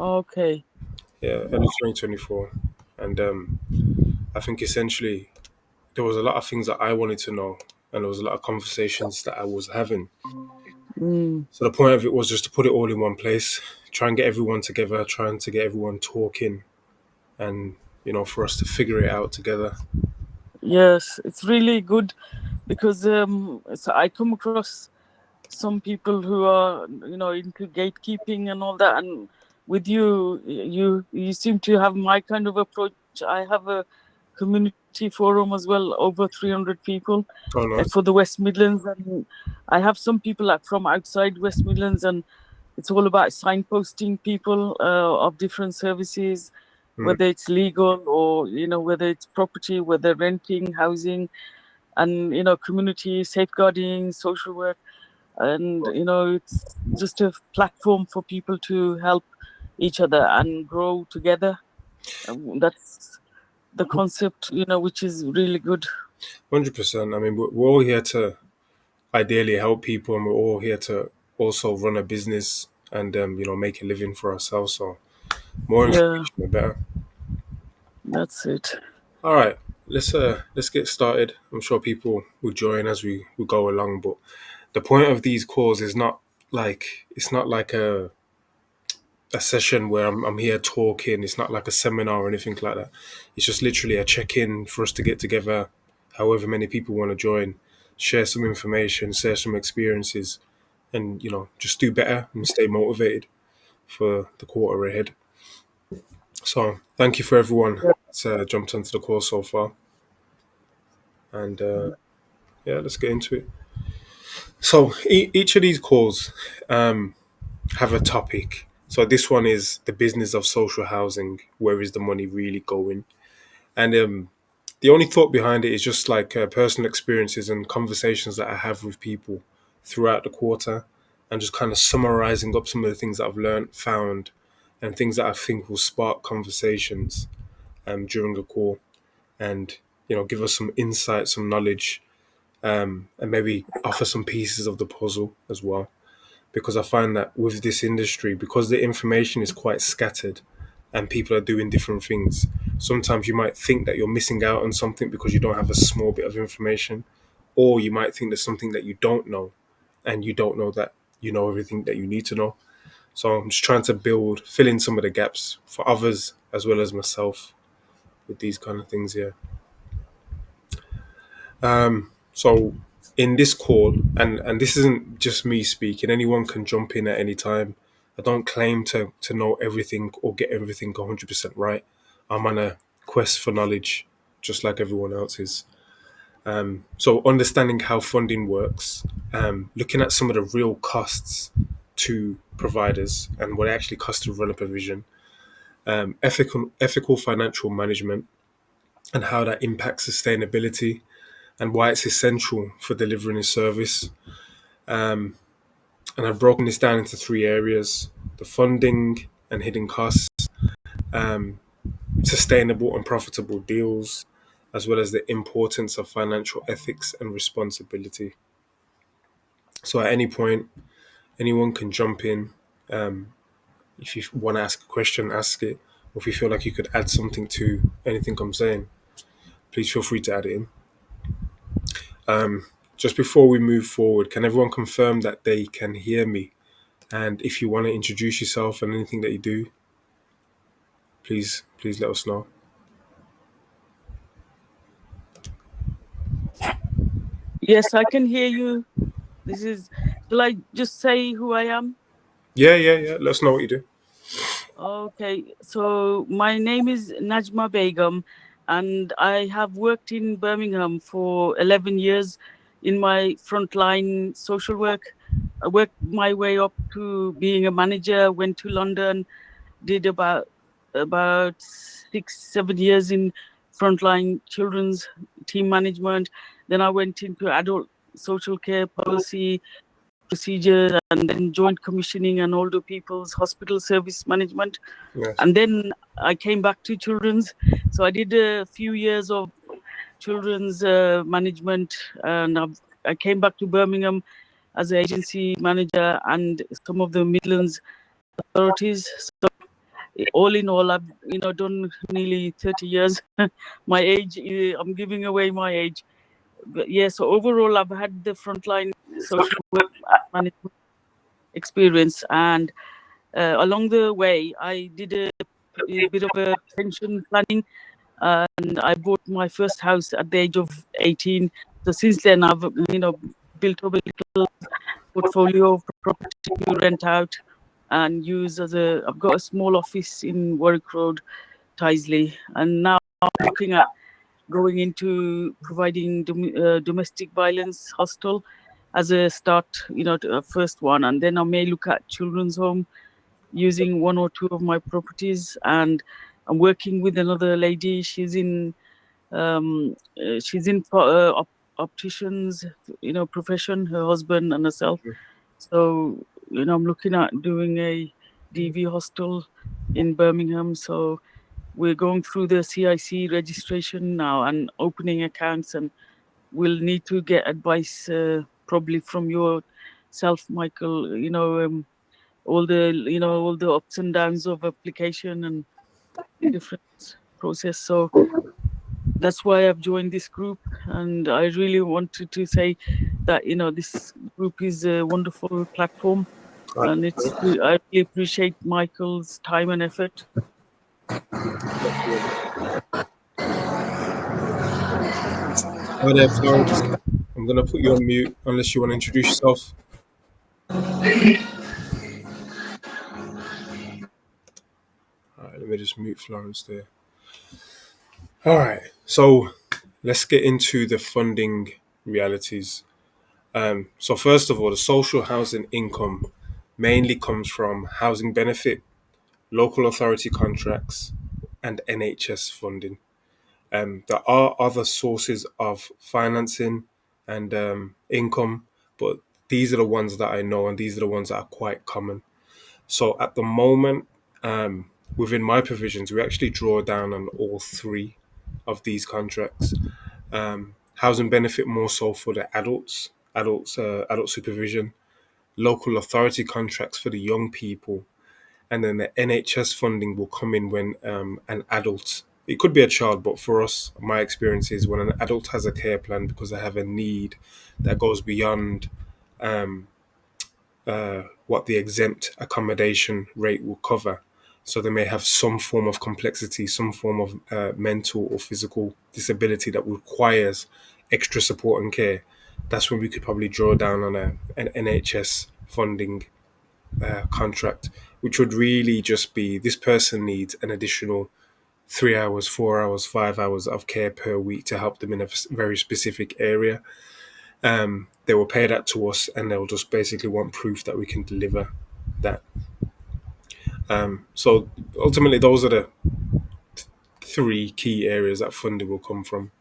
Okay. Yeah, early 2024. And I think essentially there was a lot of things that I wanted to know, and there was a lot of conversations that I was having. Mm. So the point of it was just to put it all in one place, try and get everyone together, trying to get everyone talking, and for us to figure it out together. Yes, it's really good because so I come across some people who are into gatekeeping and all that, and with you seem to have my kind of approach. I have a community forum as well, over 300 people Oh, nice. for the West Midlands, and I have some people from outside West Midlands, and it's all about signposting people of different services, Mm. whether it's legal or whether it's property, whether renting, housing, and community safeguarding, social work, and it's just a platform for people to help each other and grow together. That's the concept, which is really good. 100%. I mean, we're all here to ideally help people, and we're all here to also run a business and make a living for ourselves. So more Yeah, information, the better. that's it. All right, let's get started. I'm sure people will join as we go along, but the point of these calls is not it's not like a session where I'm here talking. It's not like a seminar or anything like that. It's just literally a check in for us to get together, however many people want to join, share some information, share some experiences, and just do better and stay motivated for the quarter ahead. So thank you for everyone that's jumped onto the call so far, and yeah, let's get into it. So each of these calls have a topic. So this one is the business of social housing. Where is the money really going? And the only thought behind it is just like personal experiences and conversations that I have with people throughout the quarter, and just kind of summarizing up some of the things that I've learned, found, and things that I think will spark conversations during the call, and give us some insight, some knowledge, and maybe offer some pieces of the puzzle as well. Because I find that with this industry, because the information is quite scattered and people are doing different things, sometimes you might think that you're missing out on something because you don't have a small bit of information, or you might think there's something that you don't know, and you don't know that you know everything that you need to know. So I'm just trying to fill in some of the gaps for others as well as myself with these kind of things here. So in this call, and this isn't just me speaking, anyone can jump in at any time. I don't claim to know everything or get everything 100% right. I'm on a quest for knowledge, just like everyone else is. So understanding how funding works, looking at some of the real costs to providers and what it actually costs to run a provision, ethical financial management, and how that impacts sustainability and why it's essential for delivering a service. And I've broken this down into three areas: the funding and hidden costs, sustainable and profitable deals, as well as the importance of financial ethics and responsibility. So at any point, anyone can jump in. If you want to ask a question, ask it. Or if you feel like you could add something to anything I'm saying, please feel free to add it in. Just before we move forward, can everyone confirm that they can hear me? And if you want to introduce yourself and anything that you do, please let us know. Yes, I can hear you. This is, shall I just say who I am? Yeah. Let us know what you do. Okay, so my name is Najma Begum, and I have worked in Birmingham for 11 years in my frontline social work. I worked my way up to being a manager, went to London, did about 6 7 years in frontline children's team management. Then I went into adult social care policy procedures, and then joint commissioning and older people's hospital service management. Yes. And then I came back to children's. So I did a few years of children's management, and I came back to Birmingham as an agency manager and some of the Midlands authorities. So all in all, I've done nearly 30 years. My age, I'm giving away my age, but yeah. So overall, I've had the frontline social work management experience, and along the way, I did a bit of a pension planning, and I bought my first house at the age of 18. So since then, I've built up a little portfolio of property to rent out and use as a. I've got a small office in Warwick Road, Tisley, and now I'm looking at going into providing domestic violence hostel as a start, first one, and then I may look at children's home using one or two of my properties. And I'm working with another lady. She's in opticians, profession. Her husband and herself. So I'm looking at doing a DV hostel in Birmingham. So we're going through the CIC registration now and opening accounts, and we'll need to get advice probably from yourself, Michael. All the ups and downs of application and different process. So that's why I've joined this group, and I really wanted to say that this group is a wonderful platform, and I really appreciate Michael's time and effort. Hi there, Florence. I'm gonna put you on mute unless you want to introduce yourself. All right, let me just mute Florence there. All right, so let's get into the funding realities. So first of all, the social housing income mainly comes from housing benefit, local authority contracts, and NHS funding. There are other sources of financing and income, but these are the ones that I know, and these are the ones that are quite common. So at the moment, within my provisions, we actually draw down on all three of these contracts. Housing benefit more so for the adult supervision, local authority contracts for the young people, and then the NHS funding will come in when an adult. It could be a child, but for us, my experience is when an adult has a care plan because they have a need that goes beyond what the exempt accommodation rate will cover. So they may have some form of complexity, some form of mental or physical disability that requires extra support and care. That's when we could probably draw down on an NHS funding contract, which would really just be this person needs an additional 3 hours, 4 hours, 5 hours of care per week to help them in a very specific area. They will pay that to us, and they'll just basically want proof that we can deliver that. So ultimately, those are the three key areas that funding will come from.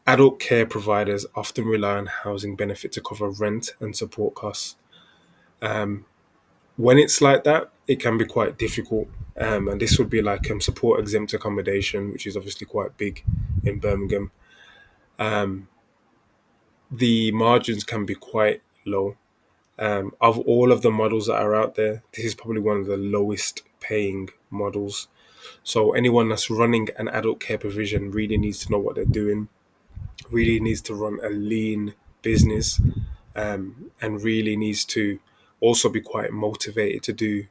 Adult care providers often rely on housing benefit to cover rent and support costs. When it's like that, it can be quite difficult. And this would be like support exempt accommodation, which is obviously quite big in Birmingham. The margins can be quite low. Of all of the models that are out there, this is probably one of the lowest paying models. So anyone that's running an adult care provision really needs to know what they're doing, really needs to run a lean business, and really needs to also be quite motivated to do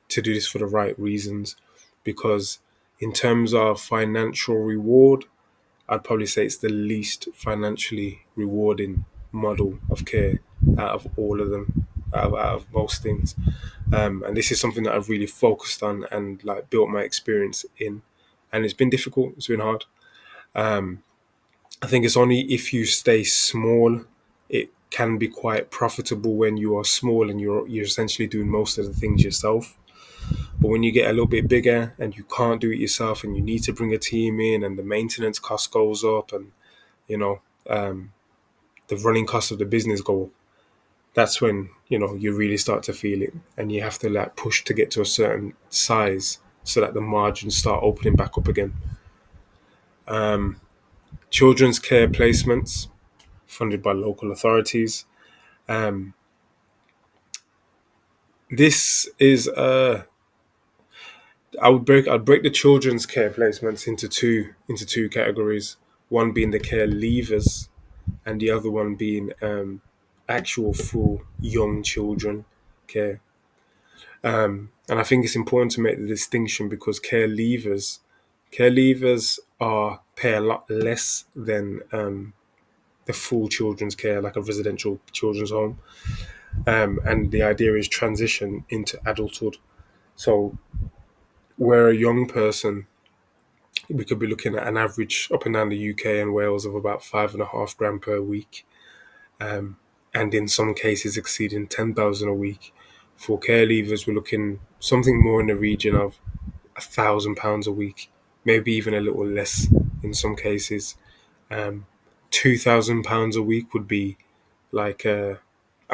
this for the right reasons. Because in terms of financial reward, I'd probably say it's the least financially rewarding model of care out of all of them, out of most things. And this is something that I've really focused on and like built my experience in. And it's been difficult. It's been hard. I think it's only if you stay small, it can be quite profitable when you are small and you're essentially doing most of the things yourself. But when you get a little bit bigger and you can't do it yourself and you need to bring a team in and the maintenance cost goes up and you know the running costs of the business go up, that's when you really start to feel it, and you have to like push to get to a certain size so that the margins start opening back up again. Children's care placements funded by local authorities. Um, this is I'd break the children's care placements into two categories. One being the care leavers, and the other one being actual full young children care. And I think it's important to make the distinction because care leavers are pay a lot less than the full children's care, like a residential children's home. And the idea is transition into adulthood. So where a young person, we could be looking at an average up and down the UK and Wales of about 5.5 grand per week, and in some cases exceeding 10,000 a week. For care leavers, we're looking something more in the region of £1,000 a week, maybe even a little less in some cases. £2,000 a week would be like a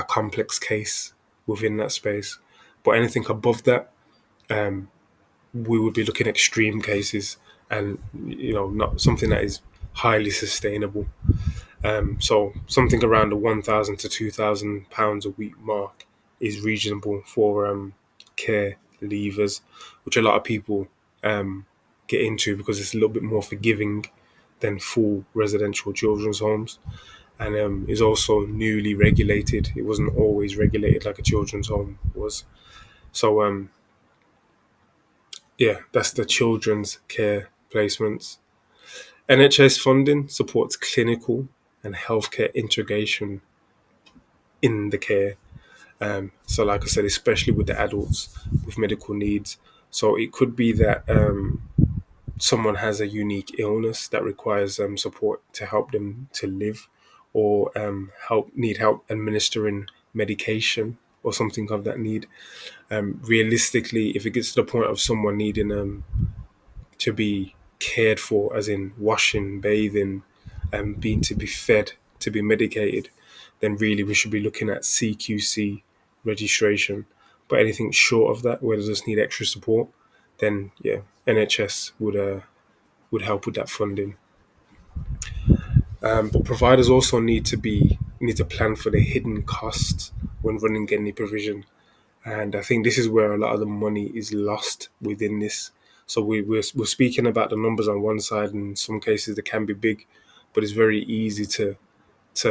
complex case within that space. But anything above that, we would be looking at extreme cases and not something that is highly sustainable. So something around the 1,000 to £2,000 a week mark is reasonable for care leavers, which a lot of people get into because it's a little bit more forgiving than full residential children's homes, and is also newly regulated. It wasn't always regulated like a children's home was. So yeah, that's the children's care placements. NHS funding supports clinical and healthcare integration in the care. So, like I said, especially with the adults with medical needs. So, it could be that someone has a unique illness that requires support to help them to live, or need help administering medication or something of that need. Realistically, if it gets to the point of someone needing to be cared for, as in washing, bathing, and being to be fed, to be medicated, then really we should be looking at CQC registration. But anything short of that, where they just need extra support, then yeah, NHS would help with that funding. But providers also need to plan for the hidden costs when running any provision. And I think this is where a lot of the money is lost within this. So we're speaking about the numbers on one side, and in some cases they can be big, but it's very easy to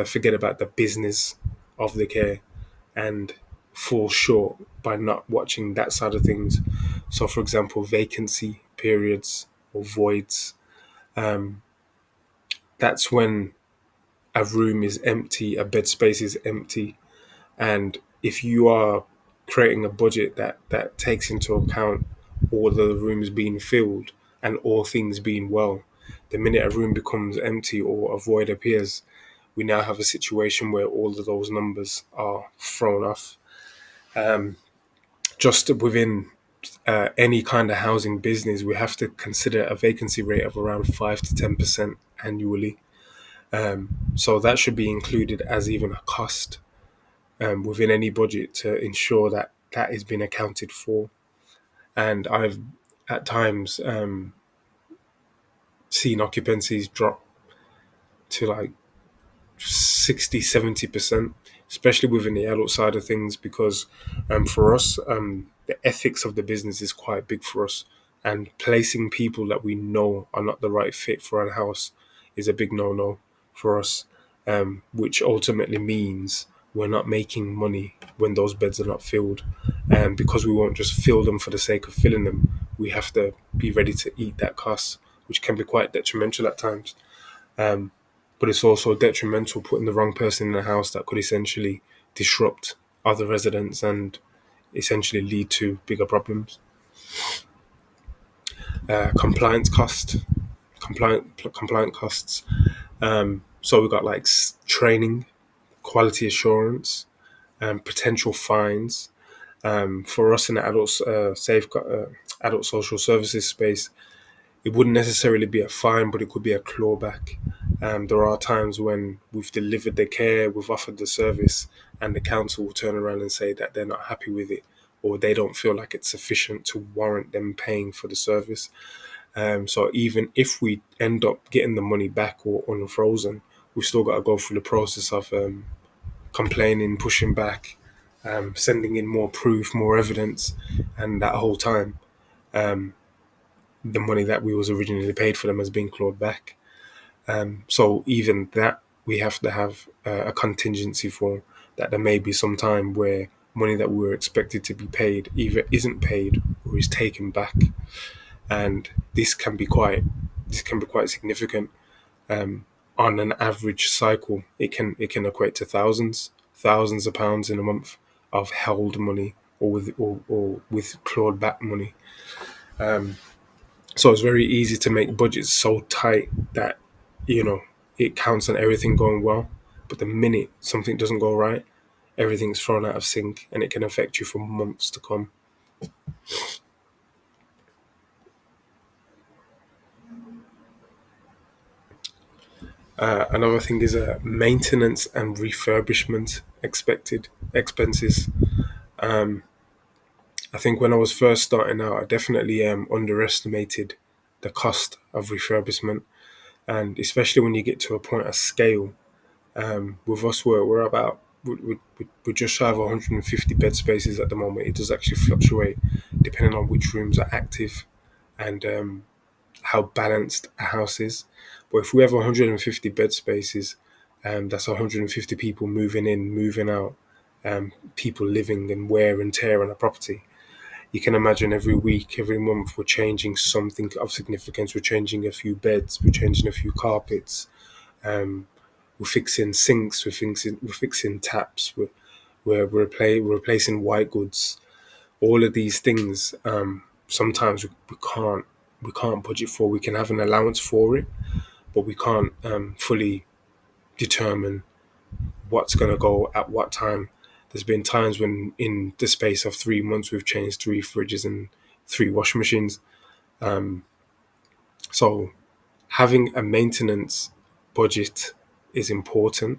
forget about the business of the care and fall short by not watching that side of things. So, for example, vacancy periods or voids, that's when a room is empty, a bed space is empty, and if you are creating a budget that takes into account all the rooms being filled and all things being well, the minute a room becomes empty or a void appears, we now have a situation where all of those numbers are thrown off. Just within any kind of housing business, we have to consider a vacancy rate of around 5 to 10% annually. So that should be included as even a cost within any budget to ensure that that is being accounted for. And I've at times seen occupancies drop to like 60, 70%, especially within the adult side of things, because for us, the ethics of the business is quite big for us. And placing people that we know are not the right fit for a house is a big no no for us, which ultimately means we're not making money when those beds are not filled. And because we won't just fill them for the sake of filling them, we have to be ready to eat that cost, which can be quite detrimental at times. But it's also detrimental putting the wrong person in the house that could essentially disrupt other residents and essentially lead to bigger problems. Compliance cost, compliant costs. So we've got like training, quality assurance, potential fines. For us in the adult social services space, it wouldn't necessarily be a fine, but it could be a clawback. There are times when we've delivered the care, we've offered the service, and the council will turn around and say that they're not happy with it, or they don't feel like it's sufficient to warrant them paying for the service. So even if we end up getting the money back or unfrozen, we've still got to go through the process of complaining, pushing back, sending in more proof, more evidence, and that whole time. the money that we was originally paid for them has been clawed back. So even that we have to have a contingency for, that there may be some time where money that we were expected to be paid either isn't paid or is taken back, and this can be quite significant. On an average cycle, it can equate to thousands of pounds in a month of held money, or with clawed back money. So it's very easy to make budgets so tight that you know it counts on everything going well, but the minute something doesn't go right, everything's thrown out of sync, and it can affect you for months to come. Another thing is maintenance and refurbishment expected expenses. I think when I was first starting out, I definitely underestimated the cost of refurbishment, and especially when you get to a point of scale. With us, we're about we're just shy of 150 bed spaces at the moment. It does actually fluctuate depending on which rooms are active and how balanced a house is. But if we have 150 bed spaces, that's 150 people moving in, moving out, people living and wear and tear on a property. You can imagine every week, every month, we're changing something of significance. We're changing a few beds, we're changing a few carpets, um, we're fixing sinks, we're fixing taps, we're replacing white goods. All of these things, sometimes we can't budget for. We can have an allowance for it, but we can't fully determine what's going to go at what time. There's been times when, in the space of 3 months, we've changed three fridges and three washing machines. So having a maintenance budget is important,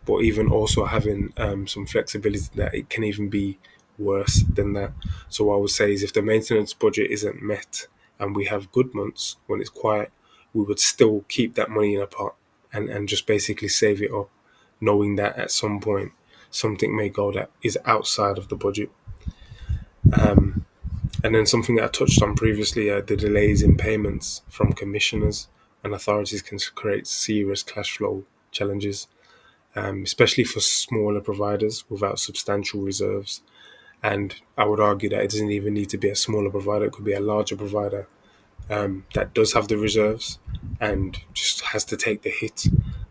but even also having some flexibility that it can even be worse than that. So what I would say is, if the maintenance budget isn't met and we have good months when it's quiet, we would still keep that money in a pot and just basically save it up, knowing that at some point something may go that is outside of the budget. And then something that I touched on previously, the delays in payments from commissioners and authorities can create serious cash flow challenges, especially for smaller providers without substantial reserves. And I would argue that it doesn't even need to be a smaller provider; it could be a larger provider that does have the reserves and just has to take the hit.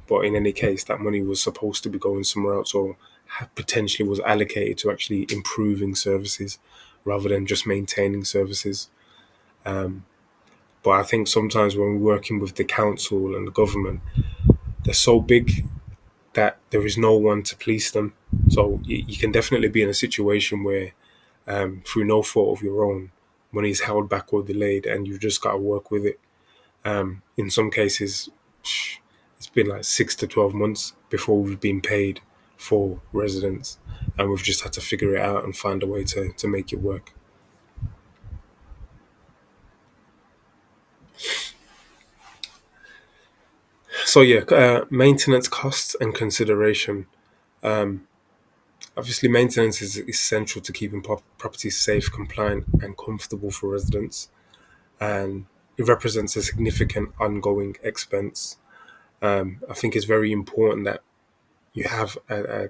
But in any case, that money was supposed to be going somewhere else, or potentially was allocated to actually improving services rather than just maintaining services. But I think sometimes when we're working with the council and the government, they're so big that there is no one to police them. So you can definitely be in a situation where, through no fault of your own, money is held back or delayed, and you've just got to work with it. In some cases, it's been like 6 to 12 months before we've been paid for residents, and we've just had to figure it out and find a way to make it work. So yeah, maintenance costs and consideration. Obviously, maintenance is essential to keeping properties safe, compliant, and comfortable for residents, and it represents a significant ongoing expense. I think it's very important that you have a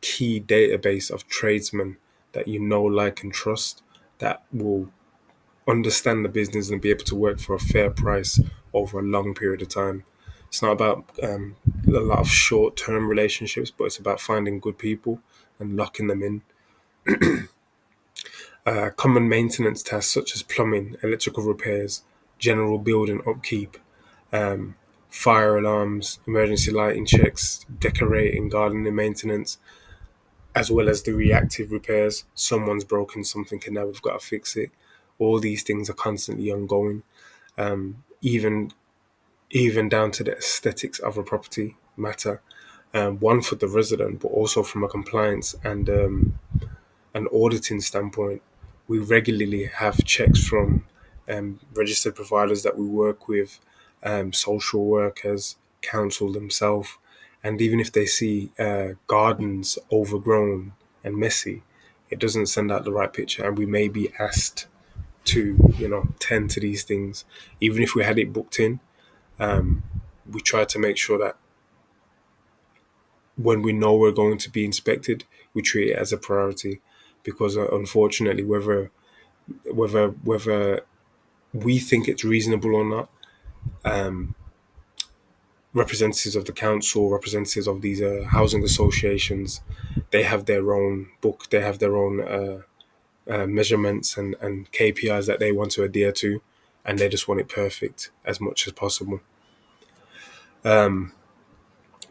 key database of tradesmen that you know, like, and trust, that will understand the business and be able to work for a fair price over a long period of time. It's not about a lot of short term relationships, but it's about finding good people and locking them in. Common maintenance tasks such as plumbing, electrical repairs, general building upkeep, fire alarms, emergency lighting checks, decorating, gardening maintenance, as well as the reactive repairs. Someone's broken something and now we've got to fix it. All these things are constantly ongoing. Even even down to the aesthetics of a property matter. One for the resident, but also from a compliance and an auditing standpoint. We regularly have checks from registered providers that we work with, social workers, council themselves, and even if they see gardens overgrown and messy, it doesn't send out the right picture, and we may be asked to tend to these things. Even if we had it booked in, um, we try to make sure that when we know we're going to be inspected, we treat it as a priority, because unfortunately, whether we think it's reasonable or not, um, representatives of the council, representatives of these housing associations, they have their own book, they have their own measurements and KPIs that they want to adhere to, and they just want it perfect as much as possible.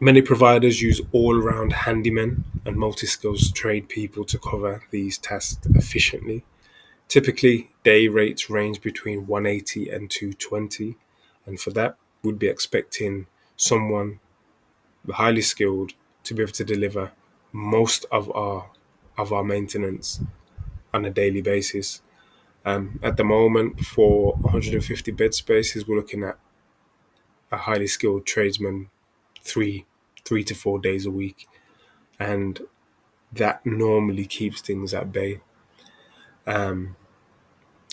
Many providers use all-round handymen and multi-skills trade people to cover these tasks efficiently. Typically, day rates range between 180 and 220, and for that, we'd be expecting someone highly skilled to be able to deliver most of our maintenance on a daily basis. At the moment, for 150 bed spaces, we're looking at a highly skilled tradesman three 3 to 4 days a week, and that normally keeps things at bay. Um,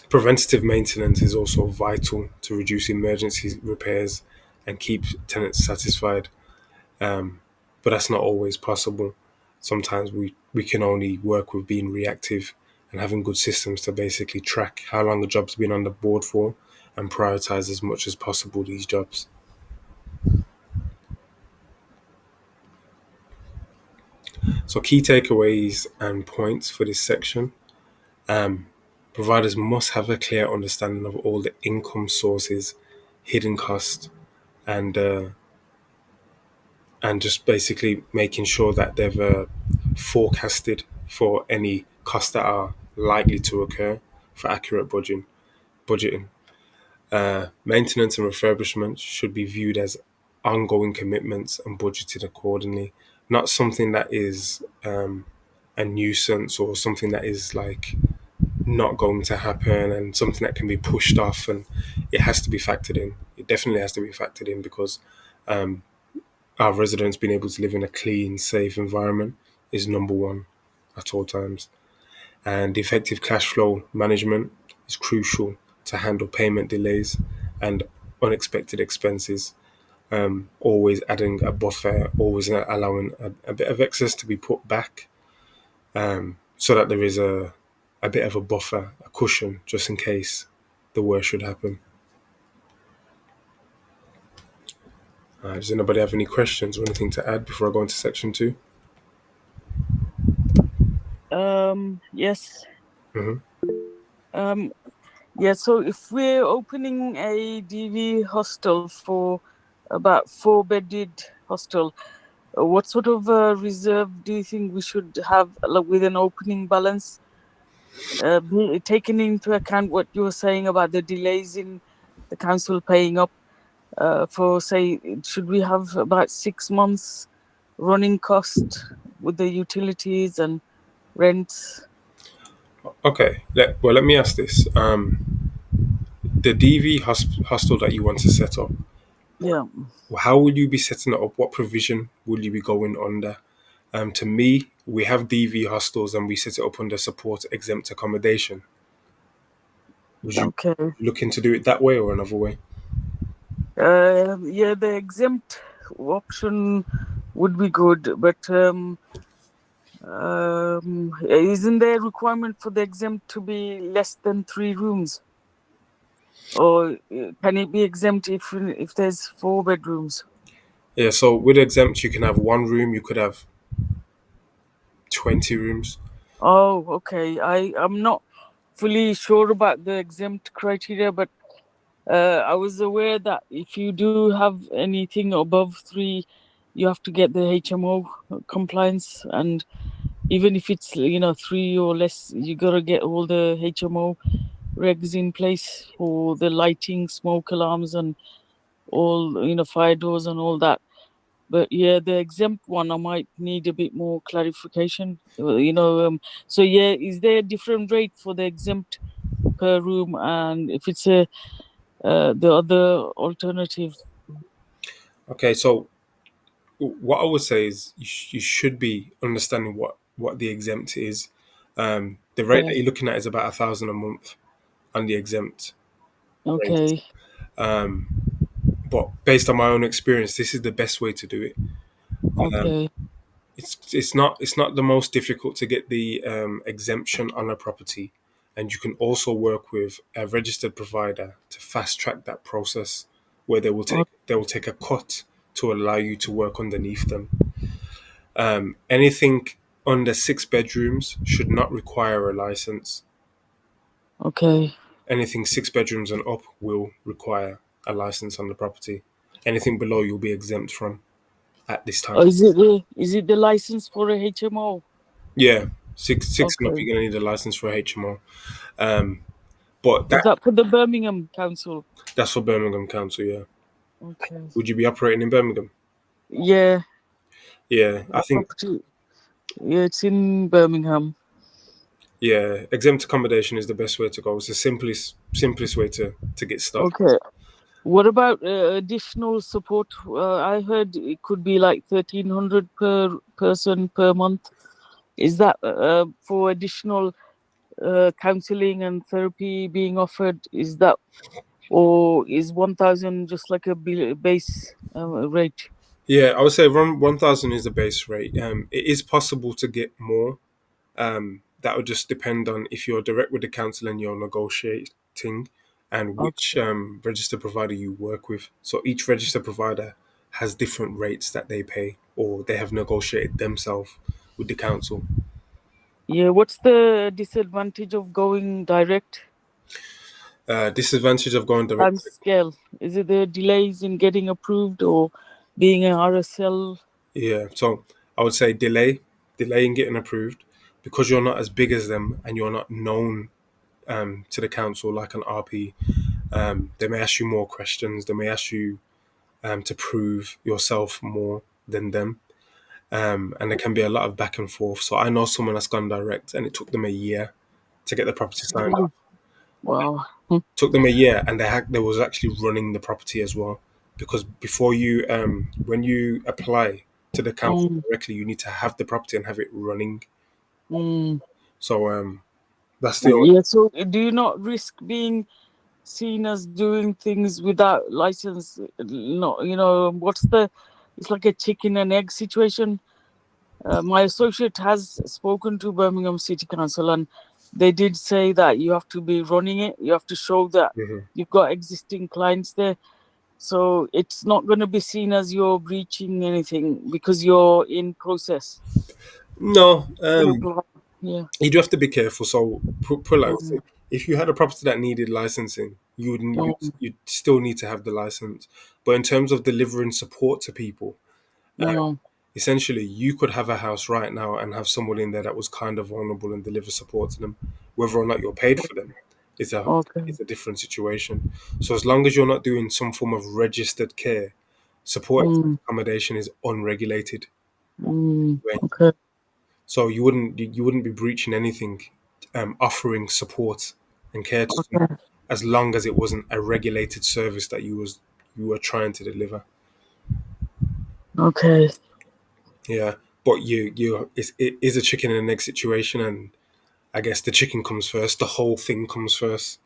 Preventative maintenance is also vital to reduce emergency repairs and keep tenants satisfied. But that's not always possible. Sometimes we can only work with being reactive and having good systems to basically track how long a job's been on the board for and prioritize as much as possible these jobs. So, key takeaways and points for this section. Um, Providers must have a clear understanding of all the income sources, hidden costs, and just basically making sure that they've forecasted for any costs that are likely to occur for accurate budgeting. Maintenance and refurbishment should be viewed as ongoing commitments and budgeted accordingly, not something that is a nuisance or something that is like not going to happen and something that can be pushed off, and it has to be factored in. It definitely has to be factored in because our residents being able to live in a clean, safe environment is number one at all times. And effective cash flow management is crucial to handle payment delays and unexpected expenses. Always adding a buffer, always allowing a bit of excess to be put back, so that there is a bit of a buffer, a cushion, just in case the worst should happen. Does anybody have any questions or anything to add before I go into section two? Yes. Hmm. Um, yeah. So if we're opening a DV hostel for about four-bedded hostel, what sort of reserve do you think we should have, like, with an opening balance, taking into account what you were saying about the delays in the council paying up? For say, should we have about 6 months running cost with the utilities and rents? Okay, let me ask this. The DV hostel that you want to set up, Yeah. how will you be setting it up? What provision will you be going under? To me, we have DV hostels and we set it up under support exempt accommodation. Would you Okay. looking to do it that way or another way? Yeah, the exempt option would be good, but isn't there a requirement for the exempt to be less than 3 rooms, or can it be exempt if there's 4 bedrooms? Yeah, so with exempt, you can have one room, you could have 20 rooms. Oh, okay. I'm not fully sure about the exempt criteria, but I was aware that if you do have anything above 3, you have to get the HMO compliance, and even if it's 3 or less, you gotta get all the HMO regs in place for the lighting, smoke alarms, and all fire doors and all that. But yeah, the exempt one, I might need a bit more clarification. So yeah, is there a different rate for the exempt per room, and if it's the other alternative? Okay, so what I would say is you should be understanding what the exempt is. The rate Yeah. that you're looking at is about 1,000 a month. on the exempt rate. Okay. Um, but based on my own experience, this is the best way to do it. Um, Okay. it's not the most difficult to get the exemption on a property, and you can also work with a registered provider to fast track that process, where O- they will take a cut to allow you to work underneath them. Anything under 6 bedrooms should not require a license. Okay. Anything 6 bedrooms and up will require a license on the property. Anything below you'll be exempt from at this time. Is it the license for a HMO? Yeah, six and up, Okay. you're gonna need a license for a HMO. Um, but Is that for the Birmingham Council? that's for Birmingham Council. Yeah, Okay. would you be operating in Birmingham? Yeah. Yeah, I The think property. Yeah, it's in Birmingham. yeah, exempt accommodation is the best way to go. It's the simplest way to get started. Okay. What about additional support? I heard it could be like 1,300 per person per month. Is that for additional counseling and therapy being offered? Is that, or is 1,000 just like a base rate? Yeah, I would say 1,000 is the base rate. It is possible to get more. That would just depend on if you're direct with the council and you're negotiating, and which Okay. register provider you work with. So each register provider has different rates that they pay, or they have negotiated themselves with the council. Yeah. What's the disadvantage of going direct? Disadvantage of going direct. Time scale. Is it the delays in getting approved or being an RSL? Yeah, so I would say delay in getting approved because you're not as big as them and you're not known to the council like an RP. They may ask you more questions. They may ask you to prove yourself more than them. And there can be a lot of back and forth. So I know someone that's gone direct and it took them a year to get the property signed off. Really? Wow. Took them a year and they was actually running the property as well. Because before you when you apply to the council Mm, directly, you need to have the property and have it running. mm. So that's the only Yeah, so do you not risk being seen as doing things without license? No, what's it's like a chicken and egg situation. My associate has spoken to Birmingham City Council and they did say that you have to be running it. You have to show that Mhm. you've got existing clients there. So it's not going to be seen as you're breaching anything because you're in process. No, To apply. Yeah. you do have to be careful. So put like this, Mm, if you had a property that needed licensing, mm, you'd still need to have the license. But in terms of delivering support to people, mm. essentially you could have a house right now and have someone in there that was kind of vulnerable and deliver support to them. Whether or not you're paid for them is a Okay. is a different situation. So as long as you're not doing some form of registered care, support Mm, accommodation is unregulated. okay. So you wouldn't be breaching anything, offering support and care to someone Okay. as long as it wasn't a regulated service that you were trying to deliver. Okay. Yeah, but it is a chicken and an egg situation, and I guess the chicken comes first, the whole thing comes first,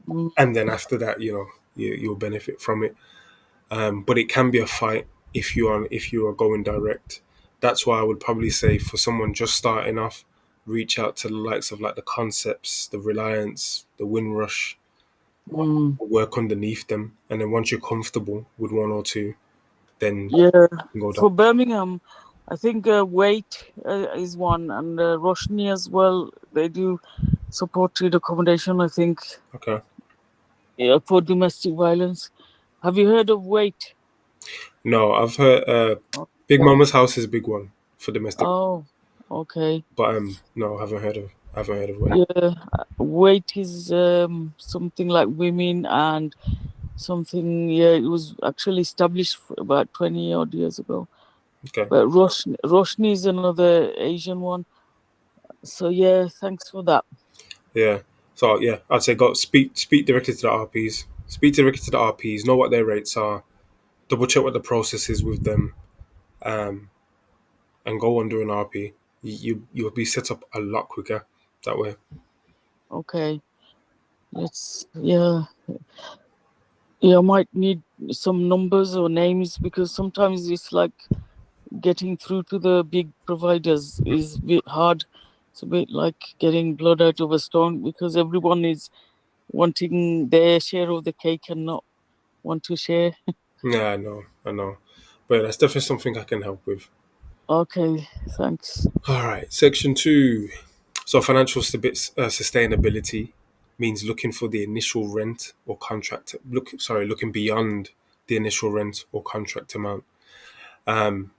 Mm, and then after that, you'll benefit from it. But it can be a fight if you are going direct. That's why I would probably say for someone just starting off, reach out to the likes of like the Concepts, the Reliance, the Windrush, mm. work underneath them, and then once you're comfortable with one or two, then you Yeah. can go down. For Birmingham, I think Wait is one, and Roshni as well. They do supported accommodation, I think, Okay. yeah, for domestic violence. Have you heard of Wait? No, I've heard Big Okay. Mama's House is a big one for domestic, Oh, okay. but no, I haven't heard of it. Yeah, Wait is something like women and something. Yeah, it was actually established about 20 odd years ago. Okay. But Roshni is another Asian one. So yeah, thanks for that. Yeah. So yeah, I'd say go speak directly to the RPs. Speak directly to the RPs. Know what their rates are. Double check what the process is with them. Um, and go under an RP. You'll be set up a lot quicker that way. Okay. It's yeah. Yeah, I might need some numbers or names because sometimes it's like getting through to the big providers is a bit hard. It's a bit like getting blood out of a stone because everyone is wanting their share of the cake and not want to share. Yeah, I know, but that's definitely something I can help with. Okay, thanks. All right, section two. So financial sustainability means looking for the initial rent or contract. Looking beyond the initial rent or contract amount. Um,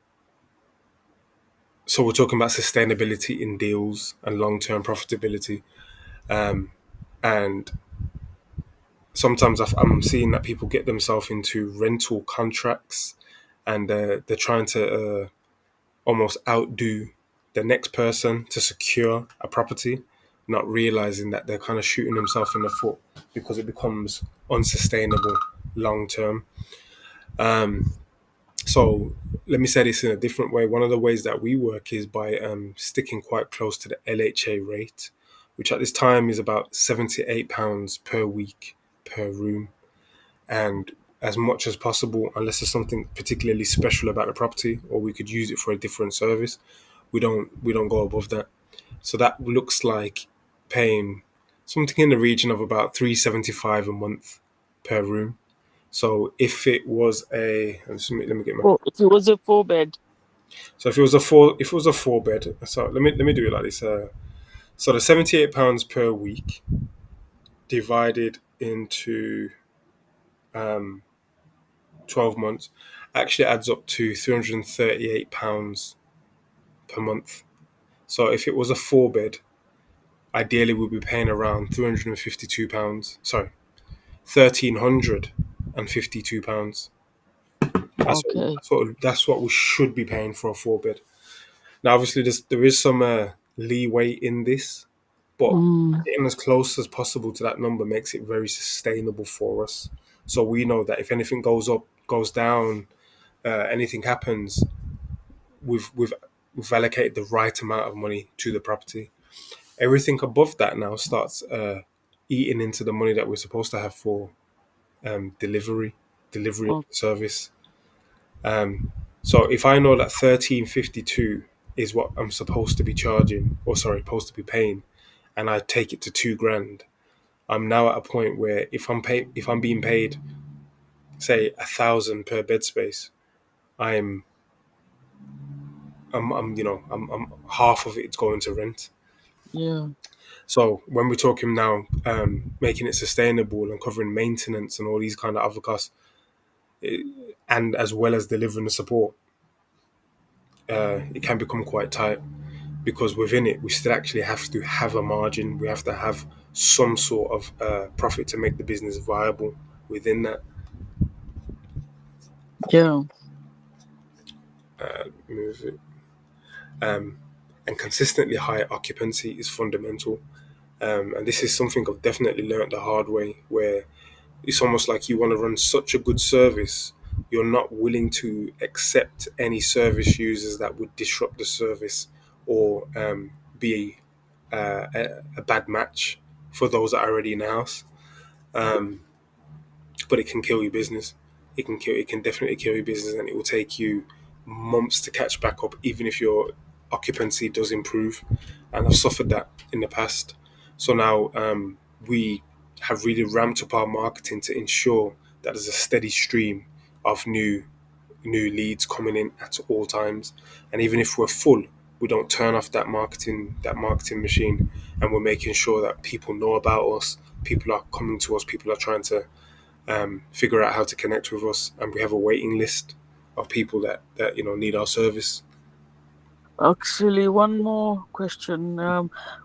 so we're talking about sustainability in deals and long-term profitability. Um, and sometimes I'm seeing that people get themselves into rental contracts, and they're trying to almost outdo the next person to secure a property, not realizing that they're kind of shooting themselves in the foot because it becomes unsustainable long term. Um, so let me say this in a different way. One of the ways that we work is by sticking quite close to the LHA rate, which at this time is about £78 per week per room. And as much as possible, unless there's something particularly special about the property or we could use it for a different service, we don't go above that. So that looks like paying something in the region of about 375 a month per room. So if it was a let me get my Oh, if it was a four bed. so if it was a four bed, so let me do it like this. So the £78 per week divided into um, 12 months actually adds up to £338 per month. So if it was a four bed, ideally we'd be paying around £352. Sorry, £1,352. Okay. That's what we should be paying for a four bed. Now, obviously, there is some leeway in this, but Mm, getting as close as possible to that number makes it very sustainable for us. So we know that if anything goes up, goes down, anything happens, we've we've we've allocated the right amount of money to the property. Everything above that now starts eating into the money that we're supposed to have for delivery of oh, the service. So if I know that 1352 is what I'm supposed to be charging, or sorry, supposed to be paying, and I take it to 2 grand, I'm now at a point where if I'm being paid, say 1,000 per bed space, I'm I'm I'm half of it's going to rent. yeah. So when we're talking now, making it sustainable and covering maintenance and all these kind of other costs, and as well as delivering the support, it can become quite tight because within it we still actually have to have a margin. We have to have some sort of profit to make the business viable within that. Yeah. Move it. Um, and consistently high occupancy is fundamental. And this is something I've definitely learned the hard way, where it's almost like you want to run such a good service, you're not willing to accept any service users that would disrupt the service or be a bad match for those that are already in the house. Um, but it can kill your business. It can definitely kill your business, and it will take you months to catch back up, even if your occupancy does improve. And I've suffered that in the past. So now we have really ramped up our marketing to ensure that there's a steady stream of new leads coming in at all times. And even if we're full, we don't turn off that marketing machine, and we're making sure that people know about us. People are coming to us. People are trying to figure out how to connect with us, and we have a waiting list of people that need our service. Actually, one more question.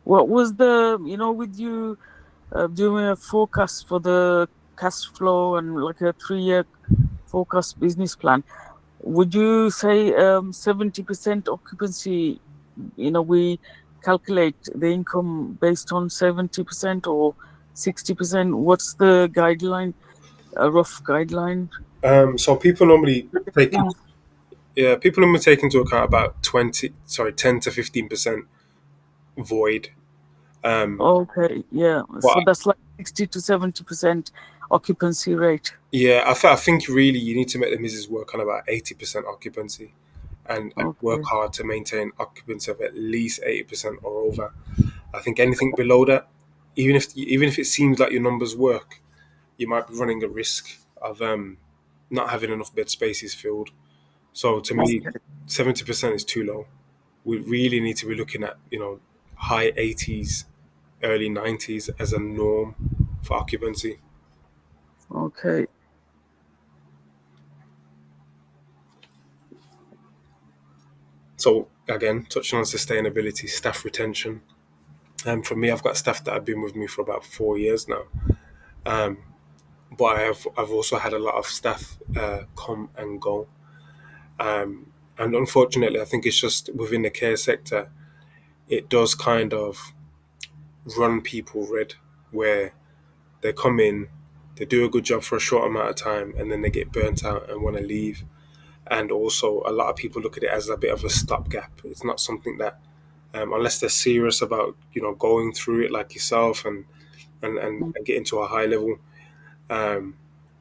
What was the, with you doing a forecast for the cash flow and like a 3 year forecast business plan? Would you say 70% occupancy, we calculate the income based on 70% or 60%? What's the guideline, a rough guideline? So take people normally take into account about 10 to 15% void, Okay, yeah. But So that's like 60 to 70% occupancy rate. yeah, I think really you need to make the missus work on about 80% occupancy, and work Okay. hard to maintain occupancy of at least 80% or over. I think anything below that, even if it seems like your numbers work, you might be running a risk of not having enough bed spaces filled. So to me, Okay. 70% is too low. We really need to be looking at high 80s, early 90s as a norm for occupancy. Okay. So again, touching on sustainability, staff retention. For me, I've got staff that have been with me for about 4 years now. Um, but I've also had a lot of staff come and go. And unfortunately, I think it's just within the care sector, it does kind of run people red, where they come in, they do a good job for a short amount of time, and then they get burnt out and want to leave. And also, a lot of people look at it as a bit of a stopgap. It's not something that, unless they're serious about going through it like yourself and getting to a high level, um,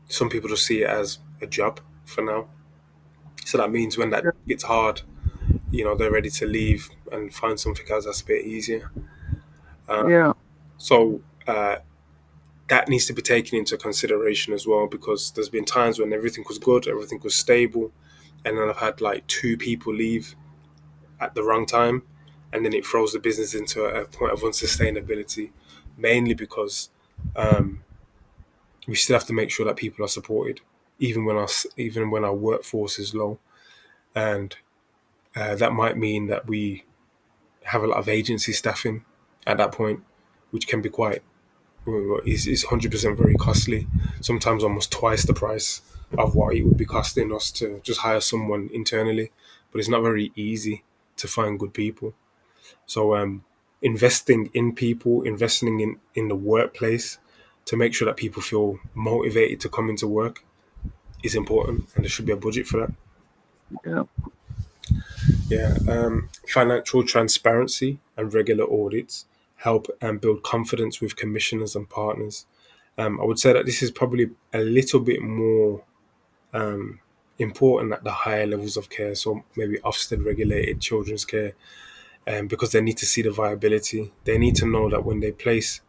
some people just see it as a job for now. So that means when that Yeah. gets hard, they're ready to leave and find something else that's a bit easier. Yeah. So that needs to be taken into consideration as well, because there's been times when everything was good, everything was stable, and then I've had like two people leave at the wrong time, and then it throws the business into a point of unsustainability, mainly because um, we still have to make sure that people are supported, even when our workforce is low, and that might mean that we have a lot of agency staffing at that point, which can be quite is 100% very costly. Sometimes almost twice the price of what it would be costing us to just hire someone internally. But it's not very easy to find good people. So investing in people, investing in the workplace to make sure that people feel motivated to come into work is important, and there should be a budget for that. Yeah. Yeah, financial transparency and regular audits help and build confidence with commissioners and partners. I would say that this is probably a little bit more important at the higher levels of care, so maybe Ofsted regulated children's care, because they need to see the viability. They need to know that when they place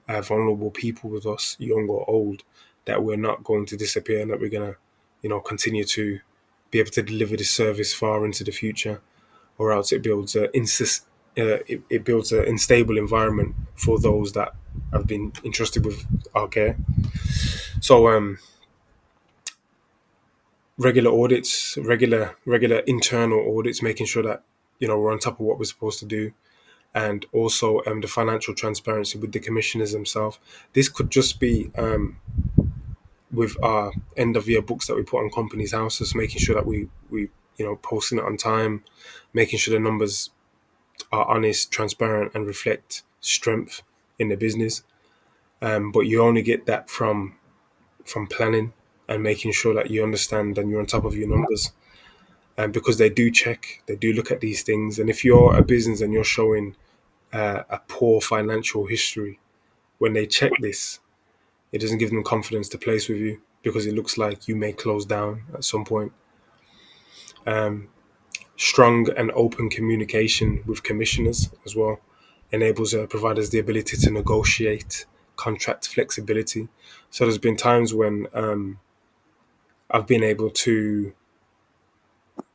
vulnerable people with us, young or old, that we're not going to disappear and that we're going to, continue to be able to deliver this service far into the future, or else it builds an unstable environment for those that have been entrusted with our care. So regular audits, regular internal audits, making sure that we're on top of what we're supposed to do, and also the financial transparency with the commissioners themselves. This could just be with our end of year books that we put on companies' houses, making sure that we posting it on time, making sure the numbers are honest, transparent, and reflect strength in the business. But you only get that from planning and making sure that you understand and you're on top of your numbers. And because they do look at these things. And if you're a business and you're showing a poor financial history, when they check this, it doesn't give them confidence to place with you, because it looks like you may close down at some point. Strong and open communication with commissioners as well enables providers the ability to negotiate contract flexibility. So there's been times when I've been able to,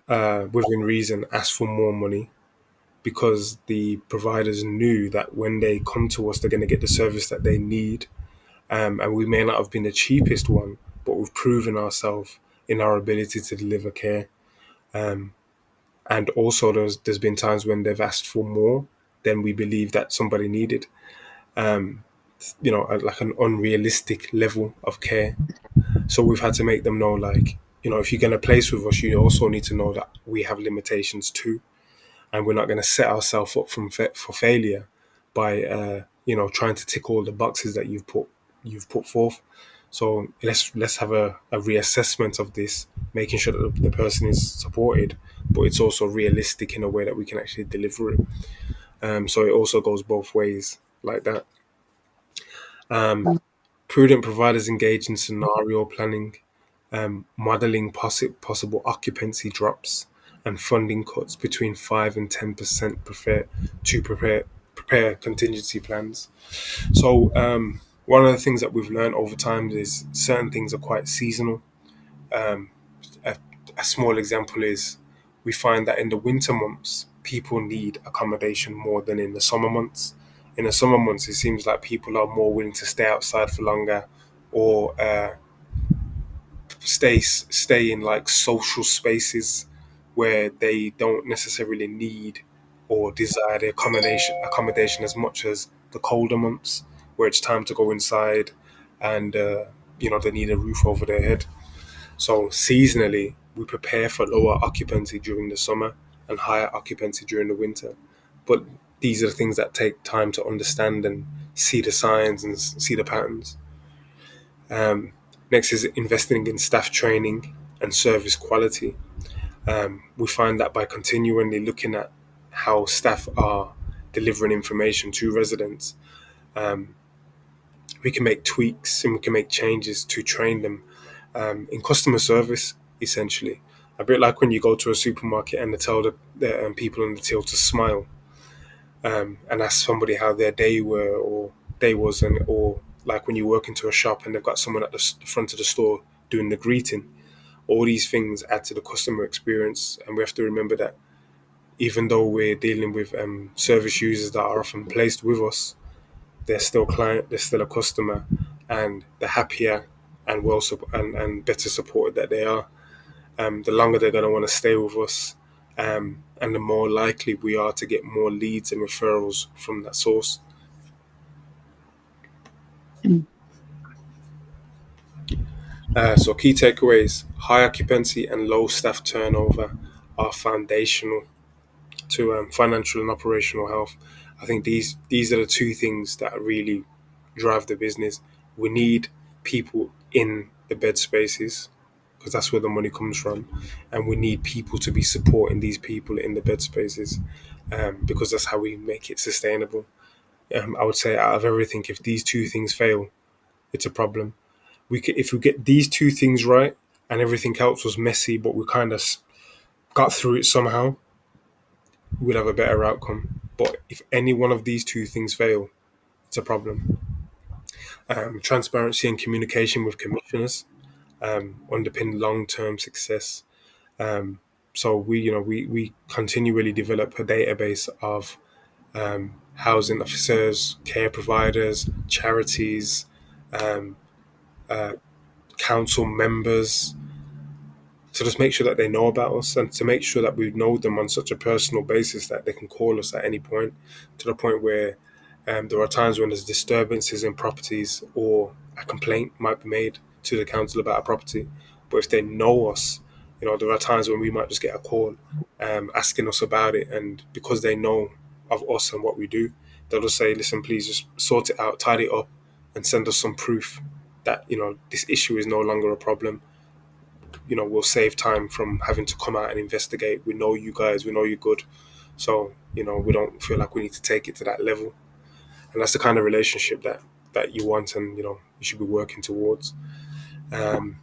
within reason, ask for more money, because the providers knew that when they come to us, they're going to get the service that they need. And we may not have been the cheapest one, but we've proven ourselves in our ability to deliver care. And also, there's been times when they've asked for more than we believe that somebody needed. At like an unrealistic level of care. So we've had to make them know, like, if you're going to place with us, you also need to know that we have limitations too, and we're not going to set ourselves up for failure by trying to tick all the boxes that you've put forth. So let's have a reassessment of this, making sure that the person is supported, but it's also realistic in a way that we can actually deliver it. So it also goes both ways. like that. Um, Prudent providers engage in scenario planning, modeling possible occupancy drops, and funding cuts between 5 and 10% to prepare contingency plans. So one of the things that we've learned over time is certain things are quite seasonal. Um, a, a small example is we find that in the winter months, people need accommodation more than in the summer months. In the summer months, it seems like people are more willing to stay outside for longer, or stay in like social spaces where they don't necessarily need or desire the accommodation as much as the colder months, where it's time to go inside and they need a roof over their head. So seasonally, we prepare for lower occupancy during the summer and higher occupancy during the winter. But these are the things that take time to understand and see the signs and see the patterns. Um, Next is investing in staff training and service quality. We find that by continually looking at how staff are delivering information to residents, um, we can make tweaks and we can make changes to train them in customer service, essentially. A bit like when you go to a supermarket and they tell the people in the till to smile, and ask somebody how their day were or day was, and or like when you work into a shop and they've got someone at the front of the store doing the greeting. All these things add to the customer experience, and we have to remember that even though we're dealing with service users that are often placed with us, they're still client, they're still a customer, and the happier and and better supported that they are, the longer they're going to want to stay with us, and the more likely we are to get more leads and referrals from that source. So key takeaways: high occupancy and low staff turnover are foundational to financial and operational health. I think these are the two things that really drive the business. We need people in the bed spaces because that's where the money comes from, and we need people to be supporting these people in the bed spaces, because that's how we make it sustainable. I would say out of everything, if these two things fail, it's a problem. If we get these two things right, and everything else was messy, but we kind of got through it somehow, we'd have a better outcome. But if any one of these two things fail, it's a problem. Transparency and communication with commissioners underpin long-term success. Um, so we continually develop a database of housing officers, care providers, charities, um, uh, council members, to just make sure that they know about us and to make sure that we know them on such a personal basis that they can call us at any point, to the point where there are times when there's disturbances in properties or a complaint might be made to the council about a property. But if they know us, there are times when we might just get a call asking us about it. And because they know of us and what we do, they'll just say, listen, please just sort it out, tidy it up, and send us some proof that, this issue is no longer a problem. We'll save time from having to come out and investigate. We know you guys, we know you're good. So, we don't feel like we need to take it to that level. And that's the kind of relationship that you want, and, you should be working towards. Um,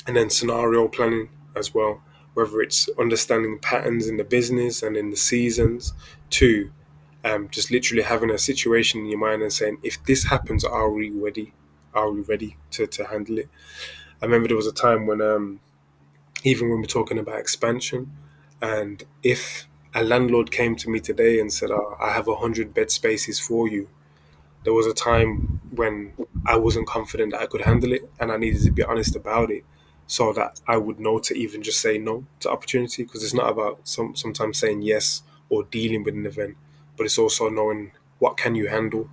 and then scenario planning as well, whether it's understanding patterns in the business and in the seasons, to just literally having a situation in your mind and saying, if this happens, are we ready? Are we ready to handle it? I remember there was a time when even when we're talking about expansion, and if a landlord came to me today and said, oh, I have 100 bed spaces for you, there was a time when I wasn't confident that I could handle it, and I needed to be honest about it so that I would know to even just say no to opportunity, because it's not about sometimes saying yes or dealing with an event, but it's also knowing what can you handle,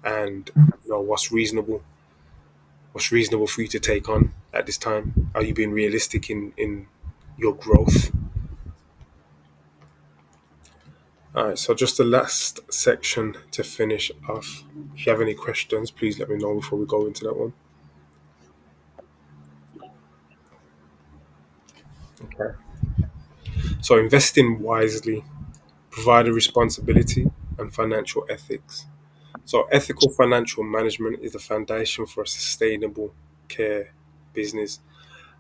and what's reasonable for you to take on at this time. Are you being realistic in your growth? All right, so just the last section to finish off. If you have any questions, please let me know before we go into that one. Okay. So investing wisely, provider responsibility, and financial ethics. So, ethical financial management is the foundation for a sustainable care business.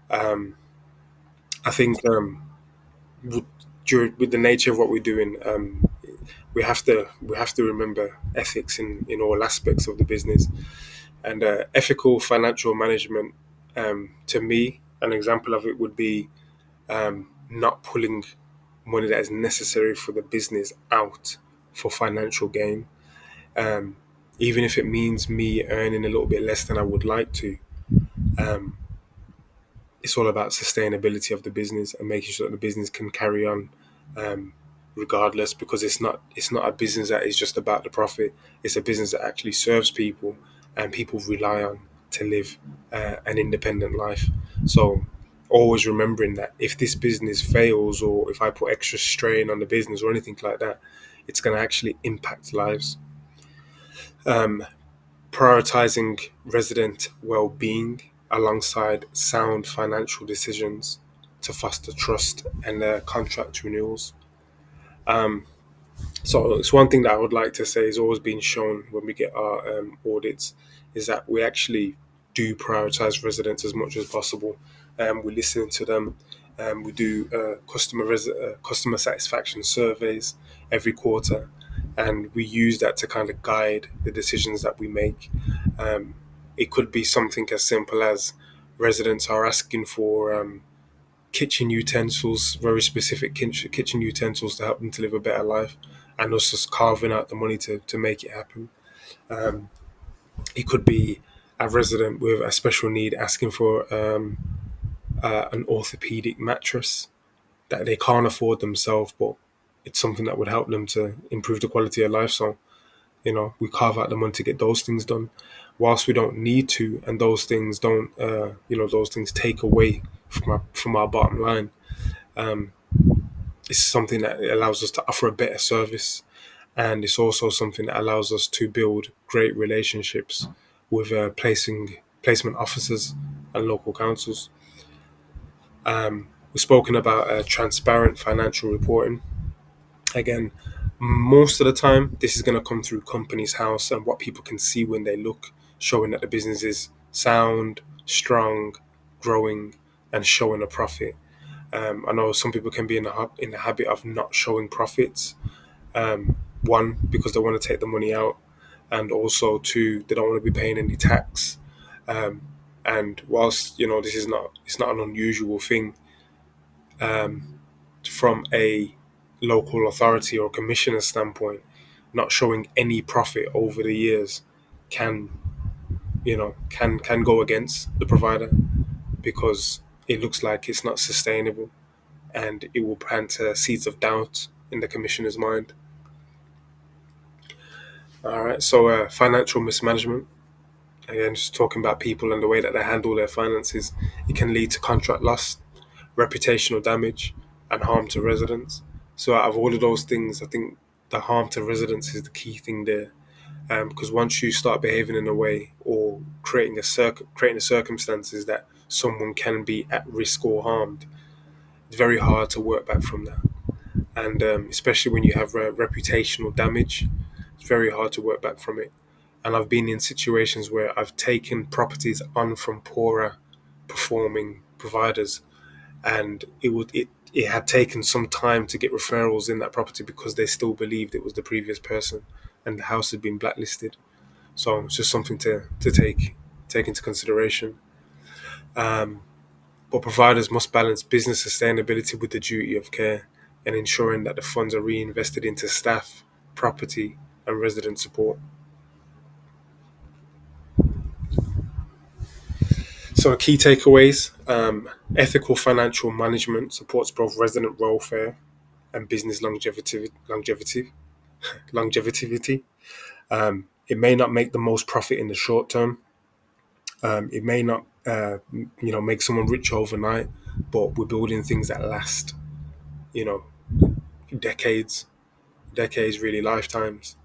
Um, I think w- with the nature of what we're doing, we have to remember ethics in all aspects of the business. And ethical financial management, to me, an example of it would be not pulling money that is necessary for the business out for financial gain, um, even if it means me earning a little bit less than I would like to. Um, it's all about sustainability of the business and making sure that the business can carry on, um, regardless, because it's not a business that is just about the profit. It's a business that actually serves people and people rely on to live an independent life. So always remembering that if this business fails or if I put extra strain on the business or anything like that, it's going to actually impact lives. Um, Prioritizing resident well-being alongside sound financial decisions to foster trust and contract renewals. Um, so it's one thing that I would like to say is always been shown when we get our audits is that we actually do prioritize residents as much as possible. We listen to them. We do customer satisfaction surveys every quarter, and we use that to kind of guide the decisions that we make. Um, it could be something as simple as residents are asking for kitchen utensils, very specific kitchen utensils to help them to live a better life, and us just carving out the money to make it happen. Um, it could be a resident with a special need asking for an orthopedic mattress that they can't afford themselves, but it's something that would help them to improve the quality of life. So, we carve out the money to get those things done, whilst we don't need to, and those things don't, those things take away from our bottom line. Um, it's something that allows us to offer a better service, and it's also something that allows us to build great relationships with placement officers and local councils. We've spoken about transparent financial reporting. Again, most of the time, this is going to come through company's house and what people can see when they look, showing that the business is sound, strong, growing, and showing a profit. I know some people can be in the habit of not showing profits. One, because they want to take the money out, and also two, they don't want to be paying any tax. Um, and whilst this is not it's not an unusual thing, from a local authority or commissioner standpoint, not showing any profit over the years can can go against the provider, because it looks like it's not sustainable, and it will plant seeds of doubt in the commissioner's mind. All right, so financial mismanagement. Again, just talking about people and the way that they handle their finances, it can lead to contract loss, reputational damage, and harm to residents. So, out of all of those things, I think the harm to residents is the key thing there. Because once you start behaving in a way or creating the circumstances that someone can be at risk or harmed, it's very hard to work back from that. And especially when you have reputational damage, it's very hard to work back from it. And I've been in situations where I've taken properties on from poorer performing providers, and it had taken some time to get referrals in that property because they still believed it was the previous person, and the house had been blacklisted. So it's just something to take into consideration. Um, but providers must balance business sustainability with the duty of care and ensuring that the funds are reinvested into staff, property, and resident support. So, key takeaways: ethical financial management supports both resident welfare and business longevity. It may not make the most profit in the short term. It may not, make someone rich overnight, but we're building things that last, you know, decades, really lifetimes.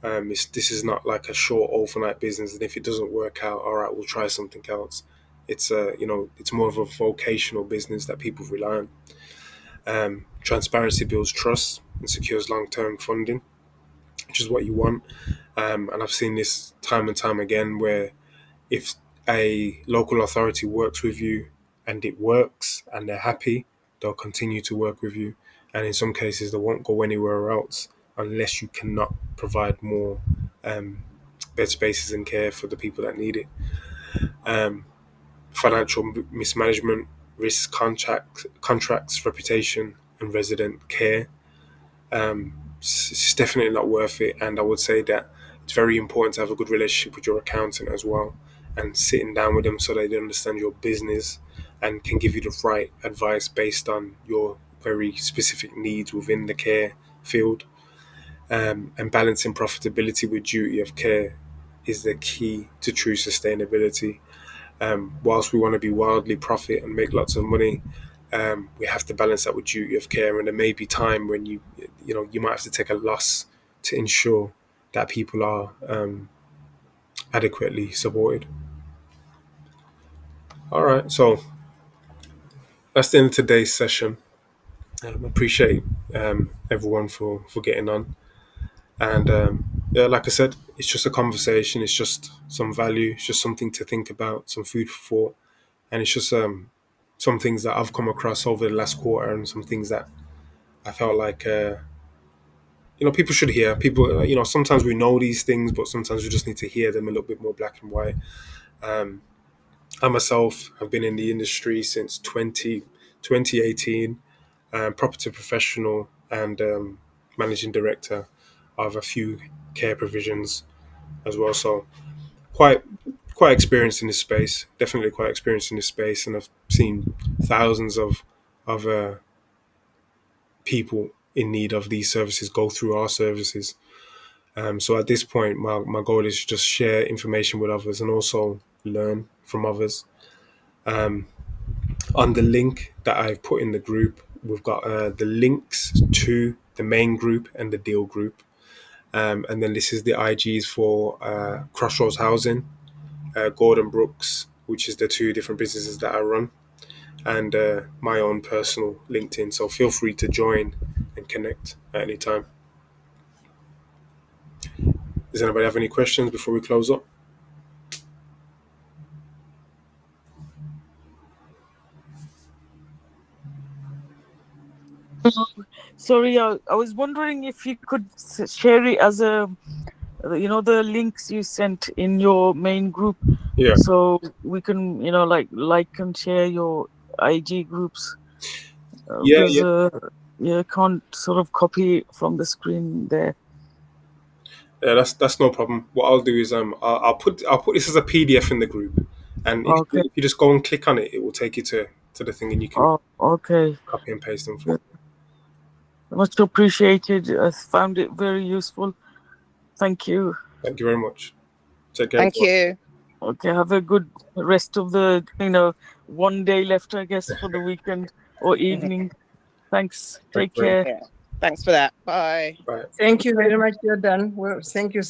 This is not like a short overnight business, and if it doesn't work out, all right, we'll try something else. It's more of a vocational business that people rely on. Transparency builds trust and secures long-term funding. which is what you want. And I've seen this time and time again where if a local authority works with you and it works and they're happy, they'll continue to work with you. And in some cases, they won't go anywhere else unless you cannot provide more um, bed spaces and care for the people that need it. Um, Financial mismanagement, risk contracts, reputation, and resident care. It's definitely not worth it. And I would say that it's very important to have a good relationship with your accountant as well, and sitting down with them so that they understand your business and can give you the right advice based on your very specific needs within the care field. And balancing profitability with duty of care is the key to true sustainability. Whilst we want to be wildly profit and make lots of money, we have to balance that with duty of care. And there may be time when you might have to take a loss to ensure that people are adequately supported. All right, so that's the end of today's session. Appreciate everyone for getting on. And yeah, like I said, it's just a conversation. It's just some value. It's just something to think about, some food for thought, and it's just some things that I've come across over the last quarter, and some things that I felt like people should hear. People, sometimes we know these things, but sometimes we just need to hear them a little bit more black and white. Um, I myself have been in the industry since 2018, property professional and managing director of a few care provisions as well. So quite quite experienced in this space. Definitely quite experienced in this space, and I've seen thousands of people in need of these services go through our services. So at this point, my goal is to just share information with others and also learn from others. Um, on the link that I've put in the group, we've got the links to the main group and the deal group. And then this is the IGs for Crossroads Housing, Gordon Brooks, which is the two different businesses that I run, and my own personal LinkedIn. So feel free to join and connect at any time. Does anybody have any questions before we close up? Sorry, I was wondering if you could share it as the links you sent in your main group, Yeah. so we can like and share your IG groups, Yeah, because yeah. you can't sort of copy from the screen there. Yeah, that's no problem. What I'll do is I'll put this as a PDF in the group, and Okay. if you just go and click on it, it will take you to the thing, and you can Oh, okay. copy and paste them for. Good. Much appreciated. I found it very useful. Thank you. Thank you very much. Take care. Thank you. Okay, have a good rest of the, one day left, I guess, for the weekend or evening. Thanks. Thank Take you very much. care. Yeah. Thanks for that. Bye. Bye. Thank you very much. You're done. Well, thank you so